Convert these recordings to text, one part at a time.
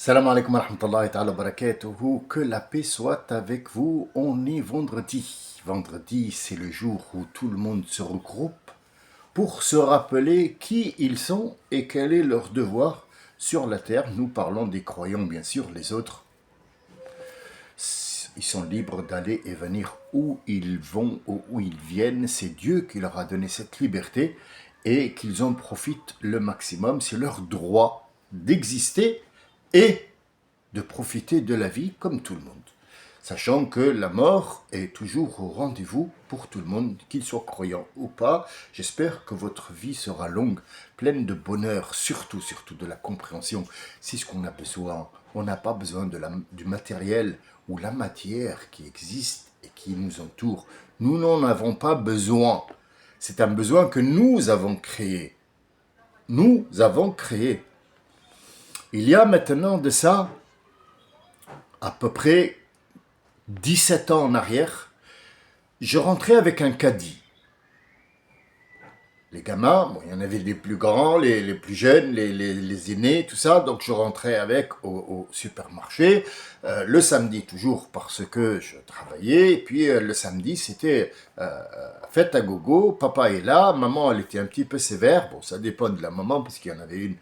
Salam alaikum wa rahmatullahi ta'ala wa barakatuhu. Que la paix soit avec vous. On est vendredi. Vendredi, c'est le jour où tout le monde se regroupe pour se rappeler qui ils sont et quel est leur devoir sur la terre. Nous parlons des croyants, bien sûr. Les autres, ils sont libres d'aller et venir où ils vont ou où ils viennent. C'est Dieu qui leur a donné cette liberté et qu'ils en profitent le maximum. C'est leur droit d'exister et de profiter de la vie comme tout le monde, sachant que la mort est toujours au rendez-vous pour tout le monde, qu'il soit croyant ou pas. J'espère que votre vie sera longue, pleine de bonheur, surtout de la compréhension. C'est ce qu'on a besoin. On n'a pas besoin du matériel ou la matière qui existe et qui nous entoure. Nous n'en avons pas besoin. C'est un besoin que nous avons créé. Nous avons créé. Il y a maintenant de ça à peu près 17 ans en arrière, je rentrais avec un caddie. Les gamins, bon, il y en avait les plus grands, les plus jeunes, les aînés, tout ça. Donc je rentrais avec au supermarché, le samedi toujours parce que je travaillais. Et puis le samedi, c'était fête à gogo, papa est là, maman elle était un petit peu sévère. Bon, ça dépend de la maman parce qu'il y en avait une.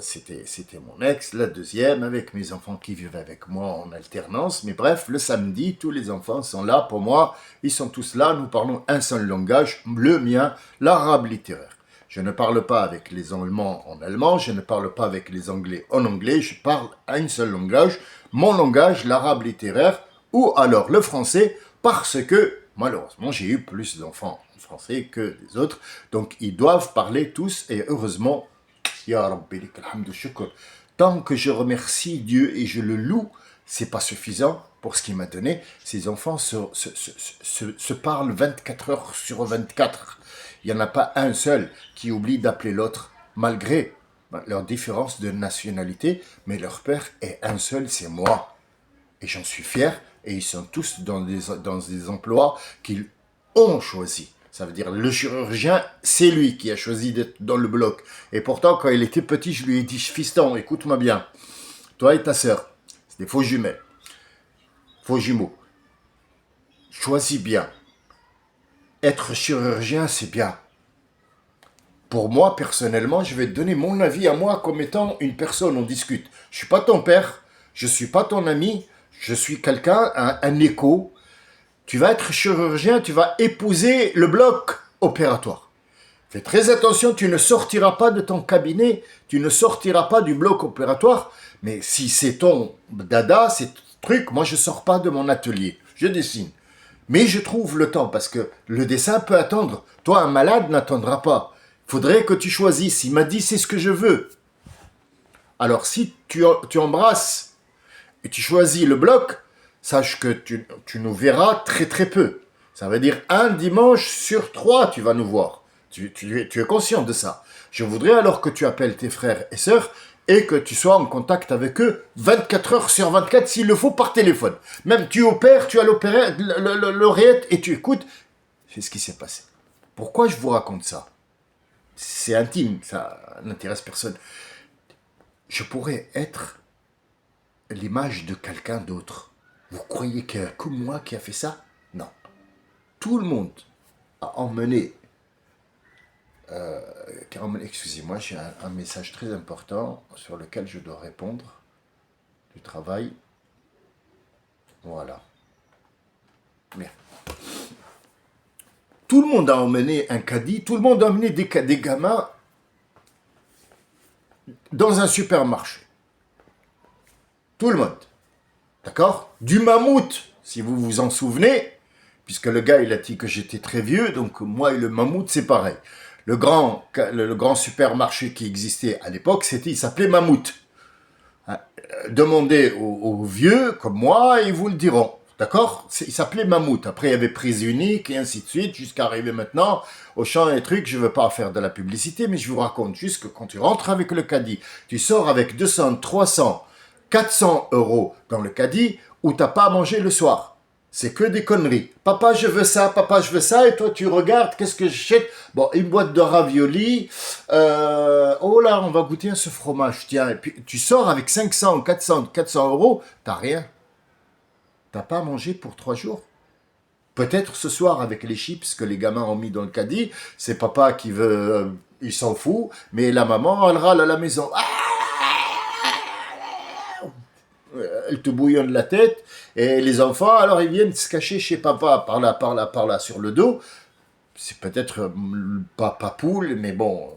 C'était mon ex, la deuxième, avec mes enfants qui vivent avec moi en alternance. Mais bref, le samedi, tous les enfants sont là pour moi. Ils sont tous là, nous parlons un seul langage, le mien, l'arabe littéraire. Je ne parle pas avec les Allemands en allemand, je ne parle pas avec les Anglais en anglais, je parle un seul langage, mon langage, l'arabe littéraire, ou alors le français, parce que malheureusement, j'ai eu plus d'enfants en français que les autres. Donc, ils doivent parler tous, et heureusement, Ya Rabbi, alhamdou shukr. Tant que je remercie Dieu et je le loue, c'est pas suffisant pour ce qu'il m'a donné. Ces enfants se parlent 24 heures sur 24. Il n'y en a pas un seul qui oublie d'appeler l'autre, malgré leur différence de nationalité, mais leur père est un seul, c'est moi. Et j'en suis fier, et ils sont tous dans des emplois qu'ils ont choisis. Ça veut dire, le chirurgien, c'est lui qui a choisi d'être dans le bloc. Et pourtant, quand il était petit, je lui ai dit, fiston, écoute-moi bien. Toi et ta sœur, c'est des faux jumelles, faux jumeaux. Choisis bien. Être chirurgien, c'est bien. Pour moi, personnellement, je vais te donner mon avis à moi comme étant une personne, on discute. Je ne suis pas ton père, je ne suis pas ton ami, je suis quelqu'un, un écho. Tu vas être chirurgien, tu vas épouser le bloc opératoire. Fais très attention, tu ne sortiras pas de ton cabinet, tu ne sortiras pas du bloc opératoire, mais si c'est ton dada, c'est ton truc, moi je ne sors pas de mon atelier, je dessine. Mais je trouve le temps, parce que le dessin peut attendre. Toi, un malade n'attendra pas. Il faudrait que tu choisisses. Il m'a dit, c'est ce que je veux. Alors si tu embrasses et tu choisis le bloc, sache que tu nous verras très très peu. Ça veut dire un dimanche sur 3, tu vas nous voir. Tu es conscient de ça. Je voudrais alors que tu appelles tes frères et sœurs et que tu sois en contact avec eux 24 heures sur 24 s'il le faut par téléphone. Même tu opères, tu as l'oreillette et tu écoutes. C'est ce qui s'est passé. Pourquoi je vous raconte ça? C'est intime, ça n'intéresse personne. Je pourrais être l'image de quelqu'un d'autre. Vous croyez qu'il n'y a que moi qui a fait ça? Non. Tout le monde a emmené... excusez-moi, j'ai un message très important sur lequel je dois répondre. Du travail. Voilà. Merde. Tout le monde a emmené un caddie, tout le monde a emmené des gamins dans un supermarché. Tout le monde. D'accord? Du mammouth, si vous vous en souvenez, puisque le gars, il a dit que j'étais très vieux, donc moi et le mammouth, c'est pareil. Le grand supermarché qui existait à l'époque, il s'appelait Mammouth. Demandez aux vieux, comme moi, ils vous le diront. D'accord? Il s'appelait Mammouth. Après, il y avait prise unique et ainsi de suite, jusqu'à arriver maintenant au champ et trucs. Je ne veux pas faire de la publicité, mais je vous raconte juste que quand tu rentres avec le caddie, tu sors avec 200, 300, 400 euros dans le caddie où tu n'as pas à manger le soir. C'est que des conneries. Papa, je veux ça, et toi, tu regardes, qu'est-ce que j'achète? Bon, une boîte de raviolis. Oh là, on va goûter à ce fromage, tiens. Et puis, tu sors avec 500, 400 euros, t'as rien. T'as pas à manger pour 3 jours. Peut-être ce soir, avec les chips que les gamins ont mis dans le caddie, c'est papa qui veut, il s'en fout, mais la maman, elle râle à la maison. Ah, elle te bouillonne la tête, et les enfants, alors ils viennent se cacher chez papa, par là, sur le dos. C'est peut-être pas poule, mais bon,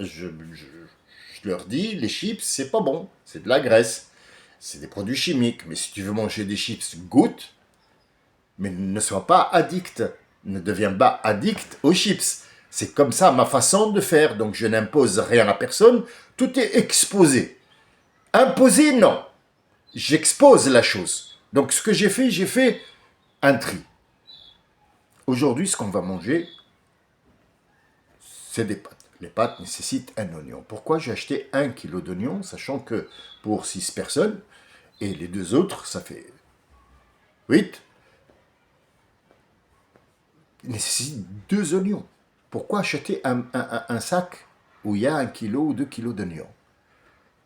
je leur dis, les chips, c'est pas bon, c'est de la graisse, c'est des produits chimiques, mais si tu veux manger des chips, goûte, mais ne sois pas addict, ne deviens pas addict aux chips. C'est comme ça ma façon de faire, donc je n'impose rien à personne, tout est exposé. Imposer, non. J'expose la chose. Donc ce que j'ai fait un tri. Aujourd'hui, ce qu'on va manger, c'est des pâtes. Les pâtes nécessitent un oignon. Pourquoi j'ai acheté 1 kilo d'oignons, sachant que pour 6 personnes, et les 2 autres, ça fait 8, il nécessite 2 oignons. Pourquoi acheter un sac où il y a 1 kilo ou 2 kilos d'oignons?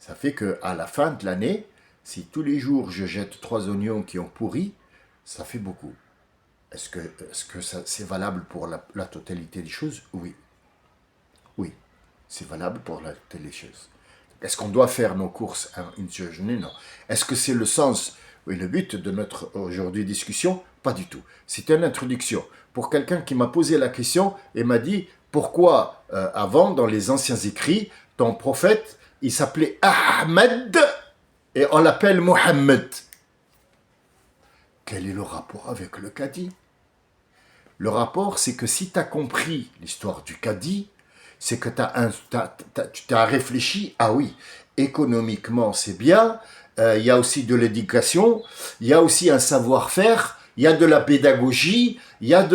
Ça fait qu'à la fin de l'année, si tous les jours je jette 3 oignons qui ont pourri, ça fait beaucoup. Est-ce que c'est valable pour la totalité des choses? Oui. Oui, c'est valable pour la totalité des choses. Est-ce qu'on doit faire nos courses une journée? Non. Est-ce que c'est le sens et le but de notre aujourd'hui discussion? Pas du tout. C'était une introduction pour quelqu'un qui m'a posé la question et m'a dit pourquoi avant, dans les anciens écrits, ton prophète, il s'appelait Ahmed et on l'appelle Mohammed. Quel est le rapport avec le Cadi? Le rapport, c'est que si tu as compris l'histoire du Cadi, c'est que tu as réfléchi, ah oui, économiquement c'est bien, il y a aussi de l'éducation, il y a aussi un savoir-faire, il y a de la pédagogie, il y a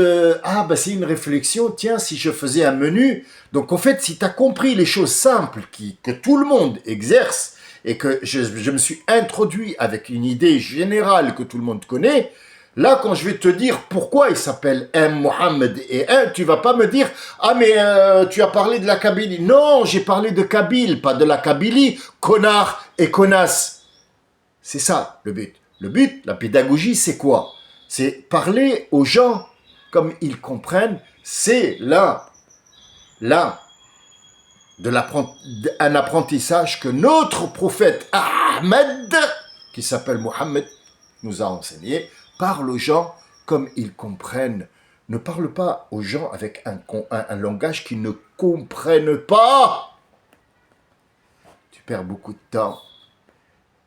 c'est une réflexion, tiens, si je faisais un menu. Donc en fait, si tu as compris les choses simples que tout le monde exerce, et que je me suis introduit avec une idée générale que tout le monde connaît, là, quand je vais te dire pourquoi il s'appelle Mohammed et tu vas pas me dire « Ah, mais tu as parlé de la Kabylie. » Non, j'ai parlé de Kabyle, pas de la Kabylie, connard et connasse. C'est ça, le but. Le but, la pédagogie, c'est quoi? C'est parler aux gens comme ils comprennent. C'est un apprentissage que notre prophète Ahmed, qui s'appelle Mohammed, nous a enseigné. Parle aux gens comme ils comprennent. Ne parle pas aux gens avec un langage qu'ils ne comprennent pas. Tu perds beaucoup de temps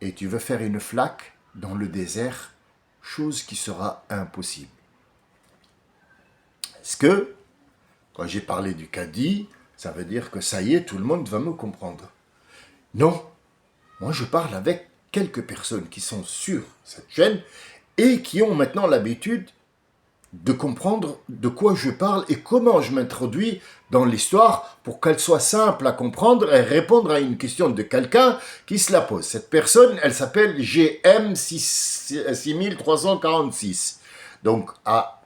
et tu veux faire une flaque dans le désert, chose qui sera impossible. Est-ce que, quand j'ai parlé du Cadi, ça veut dire que ça y est, tout le monde va me comprendre? Non. Moi, je parle avec quelques personnes qui sont sur cette chaîne et qui ont maintenant l'habitude de comprendre de quoi je parle et comment je m'introduis dans l'histoire pour qu'elle soit simple à comprendre et répondre à une question de quelqu'un qui se la pose. Cette personne, elle s'appelle GM6346. Donc, à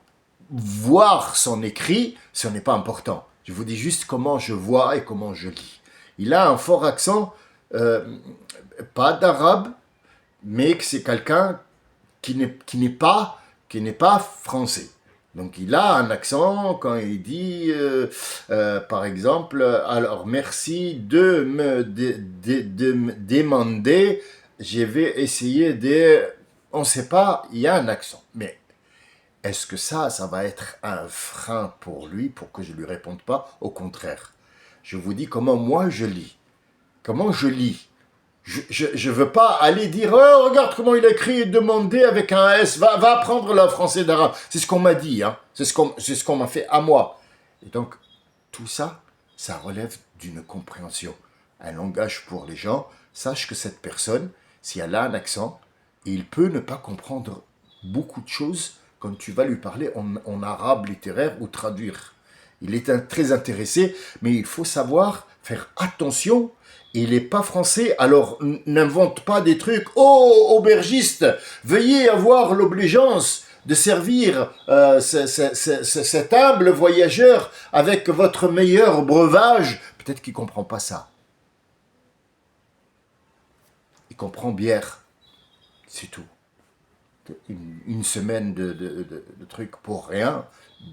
voir son écrit, ce n'est pas important. Je vous dis juste comment je vois et comment je lis. Il a un fort accent, pas d'arabe, mais que c'est quelqu'un qui n'est pas français. Donc il a un accent quand il dit, par exemple, alors merci de me demander, je vais essayer de... On ne sait pas, il y a un accent. Mais est-ce que ça va être un frein pour lui, pour que je ne lui réponde pas? Au contraire. Je vous dis comment moi je lis. Comment je lis. Je veux pas aller dire oh, regarde comment il a écrit et demander avec un S, va apprendre le français d'arabe. C'est ce qu'on m'a dit, hein. C'est ce qu'on m'a fait à moi. Et donc, tout ça, ça relève d'une compréhension. Un langage pour les gens. Sache que cette personne, si elle a un accent, il peut ne pas comprendre beaucoup de choses quand tu vas lui parler en arabe littéraire ou traduire. Il est très intéressé, mais il faut savoir faire attention. Il n'est pas français, alors n'invente pas des trucs. Oh, aubergiste, veuillez avoir l'obligeance de servir cet humble voyageur avec votre meilleur breuvage. Peut-être qu'il ne comprend pas ça. Il comprend bière, c'est tout. Une semaine de trucs pour rien,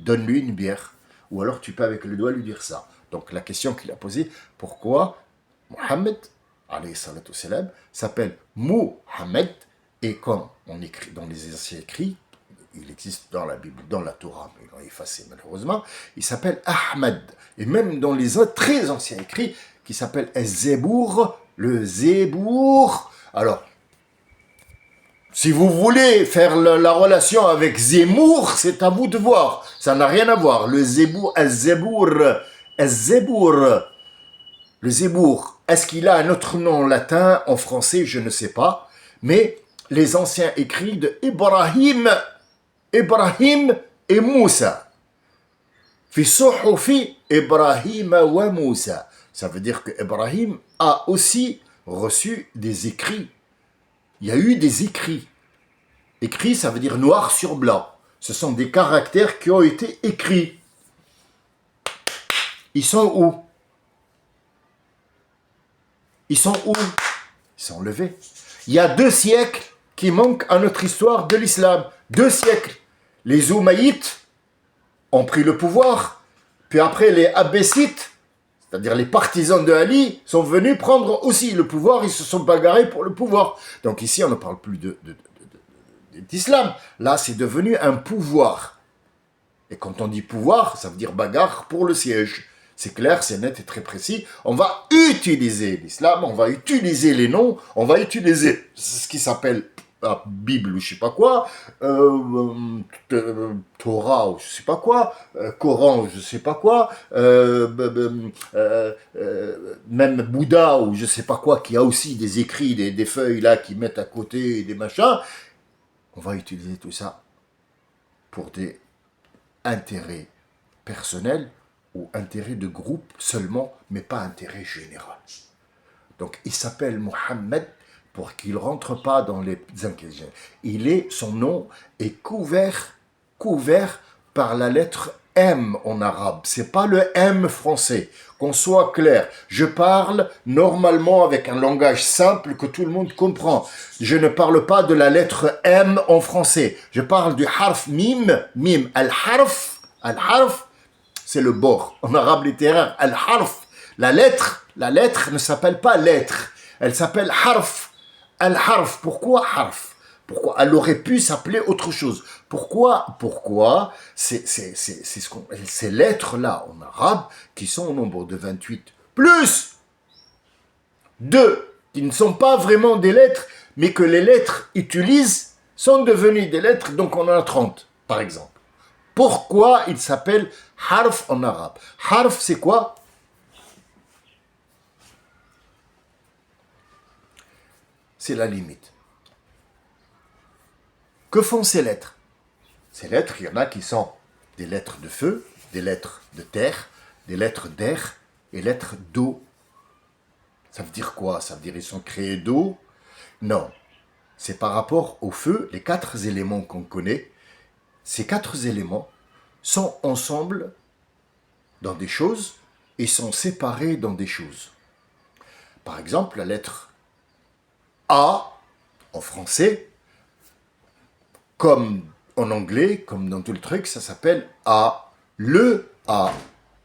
donne-lui une bière. Ou alors tu peux avec le doigt lui dire ça. Donc la question qu'il a posée, pourquoi Mohammed, alayhi salatu salam, s'appelle Muhammad, et comme on écrit dans les anciens écrits, il existe dans la Bible, dans la Torah, mais il est effacé malheureusement, il s'appelle Ahmad. Et même dans les très anciens écrits, qui s'appelle Zebour, le Zebour. Alors, si vous voulez faire la relation avec Zemmour, c'est à vous de voir. Ça n'a rien à voir. Le Zebour, Zebour, Zebour, le Zebour. Est-ce qu'il a un autre nom latin en français? Je ne sais pas. Mais les anciens écrits de Ibrahim et Moussa. Fi suhufi Ibrahim wa Moussa. Ça veut dire que Ibrahim a aussi reçu des écrits. Il y a eu des écrits. Écrit, ça veut dire noir sur blanc. Ce sont des caractères qui ont été écrits. Ils sont où? Ils sont où? Ils sont levés. Il y a 2 siècles qui manquent à notre histoire de l'islam. 2 siècles. Les Oumaïtes ont pris le pouvoir. Puis après, les Abbassites, c'est-à-dire les partisans de Ali, sont venus prendre aussi le pouvoir. Ils se sont bagarrés pour le pouvoir. Donc ici, on ne parle plus d'islam. Là, c'est devenu un pouvoir. Et quand on dit pouvoir, ça veut dire bagarre pour le siège. C'est clair, c'est net et très précis. On va utiliser l'islam, on va utiliser les noms, on va utiliser ce qui s'appelle Bible ou je sais pas quoi, Torah ou je sais pas quoi, Coran ou je sais pas quoi, même Bouddha ou je sais pas quoi, qui a aussi des écrits, des feuilles là qui mettent à côté des machins. On va utiliser tout ça pour des intérêts personnels ou intérêts de groupe seulement, mais pas intérêt général. Donc il s'appelle Mohammed pour qu'il ne rentre pas dans les inquiétudes. Son nom est couvert par la lettre M en arabe. C'est pas le M français. Qu'on soit clair, je parle normalement avec un langage simple que tout le monde comprend. Je ne parle pas de la lettre M en français. Je parle du harf mim. Al-harf, c'est le bord. En arabe littéraire, al-harf. La lettre ne s'appelle pas lettre. Elle s'appelle harf. Al-harf. Pourquoi harf? Pourquoi? Elle aurait pu s'appeler autre chose. Pourquoi ces lettres-là en arabe, qui sont au nombre de 28, plus 2, qui ne sont pas vraiment des lettres, mais que les lettres utilisent, sont devenues des lettres, donc on en a 30, par exemple. Pourquoi il s'appelle harf en arabe? Harf, c'est quoi? C'est la limite. Que font ces lettres? Ces lettres, il y en a qui sont des lettres de feu, des lettres de terre, des lettres d'air et lettres d'eau. Ça veut dire quoi? Ça veut dire qu'ils sont créés d'eau? Non. C'est par rapport au feu, les 4 éléments qu'on connaît. Ces 4 éléments sont ensemble dans des choses et sont séparés dans des choses. Par exemple, la lettre A, en français, comme en anglais, comme dans tout le truc, ça s'appelle A. Le A.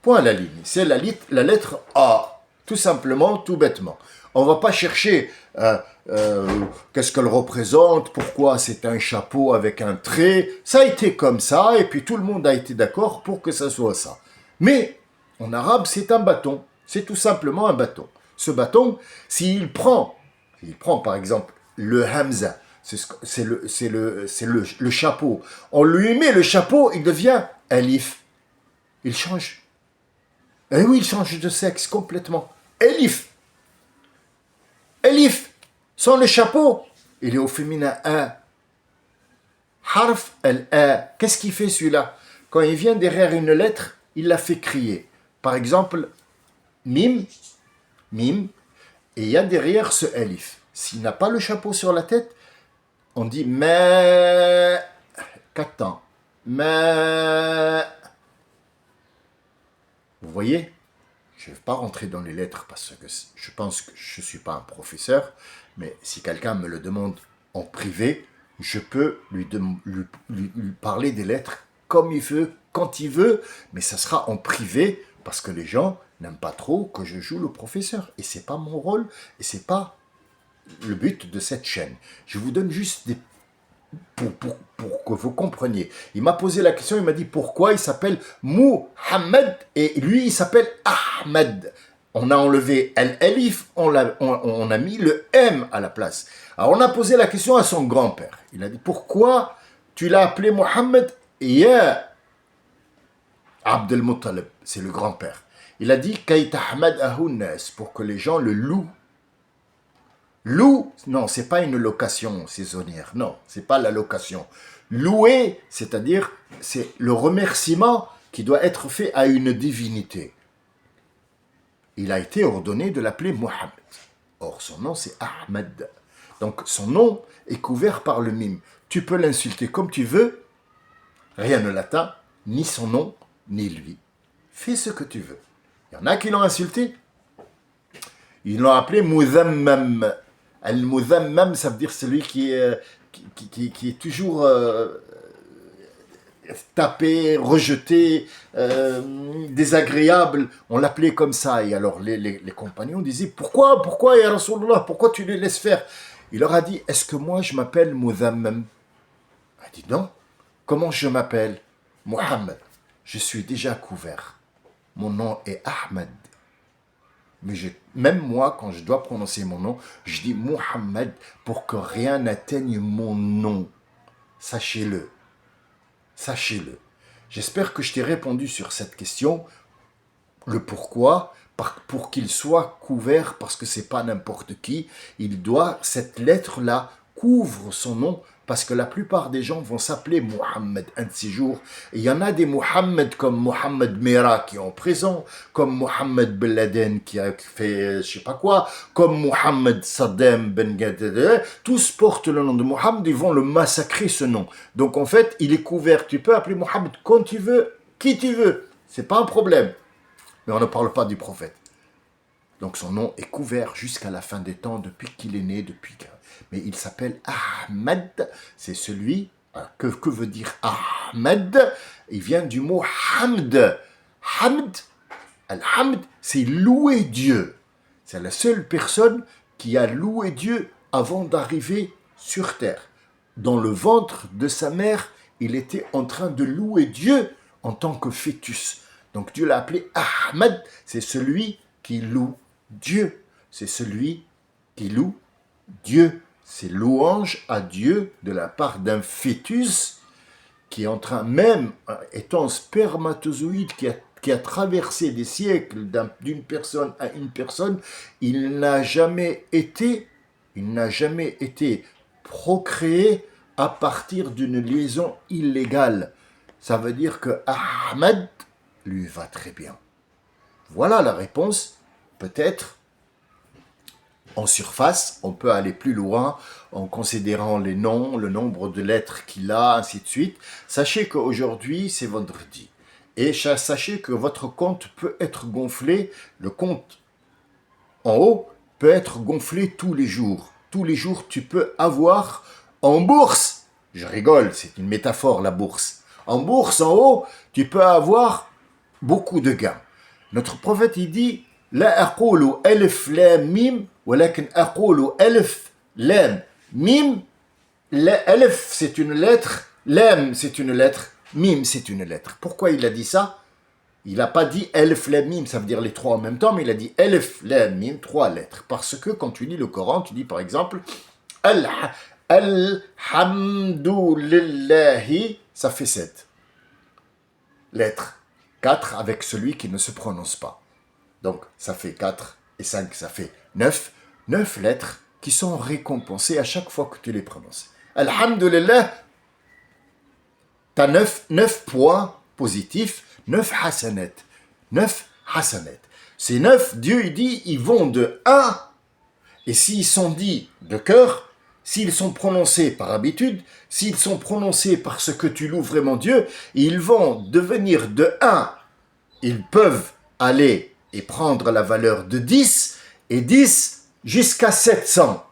Point à la ligne. C'est la lettre A. Tout simplement, tout bêtement. On ne va pas chercher qu'est-ce qu'elle représente, pourquoi c'est un chapeau avec un trait. Ça a été comme ça, et puis tout le monde a été d'accord pour que ça soit ça. Mais, en arabe, c'est un bâton. C'est tout simplement un bâton. Ce bâton, s'il prend par exemple le hamza, c'est le chapeau. On lui met le chapeau, il devient alif. Il change. Eh oui, il change de sexe complètement. Elif. Elif. Sans le chapeau, il est au féminin un. Harf al-a. Qu'est-ce qu'il fait celui-là? Quand il vient derrière une lettre, il la fait crier. Par exemple, mim, mim, et il y a derrière ce alif. S'il n'a pas le chapeau sur la tête, on dit mais 4 temps. Mais vous voyez, je ne vais pas rentrer dans les lettres parce que je pense que je ne suis pas un professeur, mais si quelqu'un me le demande en privé, je peux lui parler des lettres comme il veut, quand il veut, mais ça sera en privé parce que les gens n'aiment pas trop que je joue le professeur. Et ce n'est pas mon rôle et ce n'est pas le but de cette chaîne. Je vous donne juste des pour que vous compreniez. Il m'a posé la question, il m'a dit pourquoi il s'appelle Muhammad et lui il s'appelle Ahmed. On a enlevé Al-Alif, on a mis le M à la place. Alors on a posé la question à son grand-père. Il a dit pourquoi tu l'as appelé Muhammad Ya Abdel Muttalib, c'est le grand-père. Il a dit Kayt Ahmad Ahunnas, pour que les gens le louent. Loue, non, c'est pas une location saisonnière, non, c'est pas la location. Louer, c'est-à-dire, c'est le remerciement qui doit être fait à une divinité. Il a été ordonné de l'appeler Mohammed. Or, son nom, c'est Ahmed. Donc, son nom est couvert par le mime. Tu peux l'insulter comme tu veux, rien ne l'atteint, ni son nom, ni lui. Fais ce que tu veux. Il y en a qui l'ont insulté. Ils l'ont appelé Muzammam. Al-Muzammam, ça veut dire celui qui est toujours tapé, rejeté, désagréable. On l'appelait comme ça. Et alors les compagnons disaient pourquoi ya Rasulullah, pourquoi tu les laisses faire? Il leur a dit est-ce que moi je m'appelle Muzammam? Il a dit non. Comment je m'appelle? Mohammed. Je suis déjà couvert. Mon nom est Ahmed. Mais même moi, quand je dois prononcer mon nom, je dis Mohammed pour que rien n'atteigne mon nom. Sachez-le. Sachez-le. J'espère que je t'ai répondu sur cette question. Le pourquoi, pour qu'il soit couvert, parce que c'est pas n'importe qui, cette lettre-là couvre son nom, parce que la plupart des gens vont s'appeler Mohammed un de ces jours. Et il y en a des Mohammed comme Mohammed Mera qui est en prison, comme Mohammed Ben Laden qui a fait je sais pas quoi, comme Mohammed Saddam Ben Gadada. Tous portent le nom de Mohammed, ils vont le massacrer ce nom. Donc en fait, il est couvert. Tu peux appeler Mohammed quand tu veux, qui tu veux. C'est pas un problème. Mais on ne parle pas du prophète. Donc son nom est couvert jusqu'à la fin des temps, depuis qu'il est né, mais il s'appelle Ahmed, c'est celui, que veut dire Ahmed? Il vient du mot Hamd. Hamd, Al-Hamd, c'est louer Dieu. C'est la seule personne qui a loué Dieu avant d'arriver sur terre. Dans le ventre de sa mère, il était en train de louer Dieu en tant que fœtus. Donc Dieu l'a appelé Ahmed, c'est celui qui loue Dieu. C'est celui qui loue Dieu. C'est louange à Dieu de la part d'un fœtus qui est en train, même étant spermatozoïde, qui a traversé des siècles d'une personne à une personne, il n'a jamais été procréé à partir d'une liaison illégale. Ça veut dire que Ahmed lui va très bien. Voilà la réponse. Peut-être, en surface, on peut aller plus loin en considérant les noms, le nombre de lettres qu'il a, ainsi de suite. Sachez qu'aujourd'hui, c'est vendredi. Et sachez que votre compte peut être gonflé, le compte en haut peut être gonflé tous les jours. Tous les jours, tu peux avoir en bourse, je rigole, c'est une métaphore la bourse. En bourse, en haut, tu peux avoir beaucoup de gains. Notre prophète, il dit لا أقول ألف لام ميم ولكن أقول ألف لام ميم. ألف c'est une lettre, lam c'est une lettre, mim c'est une lettre. Pourquoi il a dit ça? Il n'a pas dit Elf Lam Mim, ça veut dire les trois en même temps, mais il a dit Elf Lam Mim, 3 lettres. Parce que quand tu lis le Coran, tu dis par exemple Alhamdulillahi, ça fait 7 lettres. 4 avec celui qui ne se prononce pas. Donc ça fait 4 et 5, ça fait 9. 9 lettres qui sont récompensées à chaque fois que tu les prononces. Alhamdulillah, tu as 9 points positifs. 9 hasanat. 9 hasanat. Ces 9, Dieu il dit, ils vont de 1, et s'ils sont dits de cœur, s'ils sont prononcés par habitude, s'ils sont prononcés parce que tu loues vraiment Dieu, ils vont devenir de 1. Ils peuvent aller et prendre la valeur de 10, et 10 jusqu'à 700.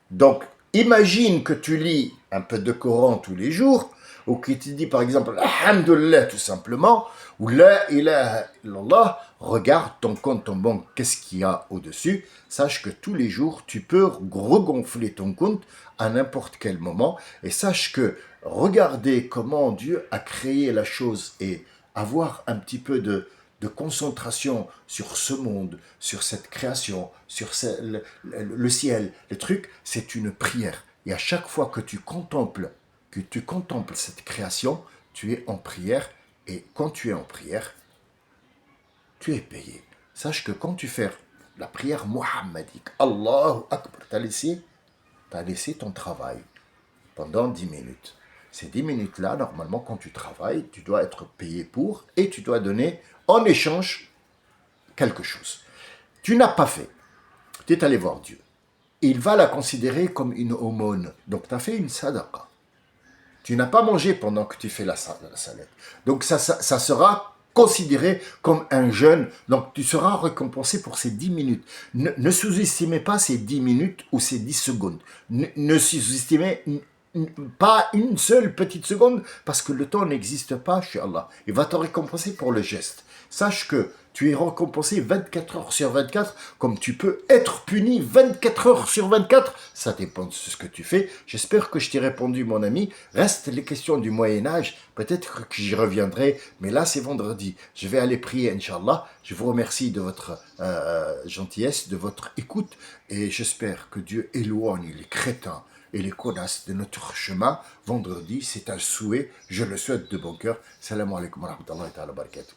Donc, imagine que tu lis un peu de Coran tous les jours, ou qui te dit par exemple Alhamdulillah tout simplement, ou La ilaha illallah, regarde ton compte en banque, qu'est-ce qu'il y a au-dessus. Sache que tous les jours, tu peux regonfler ton compte à n'importe quel moment, et sache que regarder comment Dieu a créé la chose et avoir un petit peu de concentration sur ce monde, sur cette création, sur le ciel, le truc, c'est une prière. Et à chaque fois que tu contemples cette création, tu es en prière. Et quand tu es en prière, tu es payé. Sache que quand tu fais la prière mohammedique, Allahu Akbar, t'as laissé ton travail pendant 10 minutes. Ces 10 minutes-là, normalement, quand tu travailles, tu dois être payé pour et tu dois donner en échange quelque chose. Tu n'as pas fait. Tu es allé voir Dieu. Il va la considérer comme une aumône. Donc, tu as fait une sadaqa. Tu n'as pas mangé pendant que tu fais la salade. Donc, ça sera considéré comme un jeûne. Donc, tu seras récompensé pour ces 10 minutes. Ne sous-estimez pas ces 10 minutes ou ces 10 secondes. Ne sous-estimez pas une seule petite seconde, parce que le temps n'existe pas chez Allah. Il va te récompenser pour le geste. Sache que tu es récompensé 24 heures sur 24, comme tu peux être puni 24 heures sur 24. Ça dépend de ce que tu fais. J'espère que je t'ai répondu, mon ami. Restent les questions du Moyen-Âge. Peut-être que j'y reviendrai, mais là, c'est vendredi. Je vais aller prier, Inch'Allah. Je vous remercie de votre gentillesse, de votre écoute, et j'espère que Dieu éloigne les crétins et les connasses de notre chemin. Vendredi, c'est un souhait. Je le souhaite de bon cœur. Salam alaikum wa rahmatullahi wa barakatuh.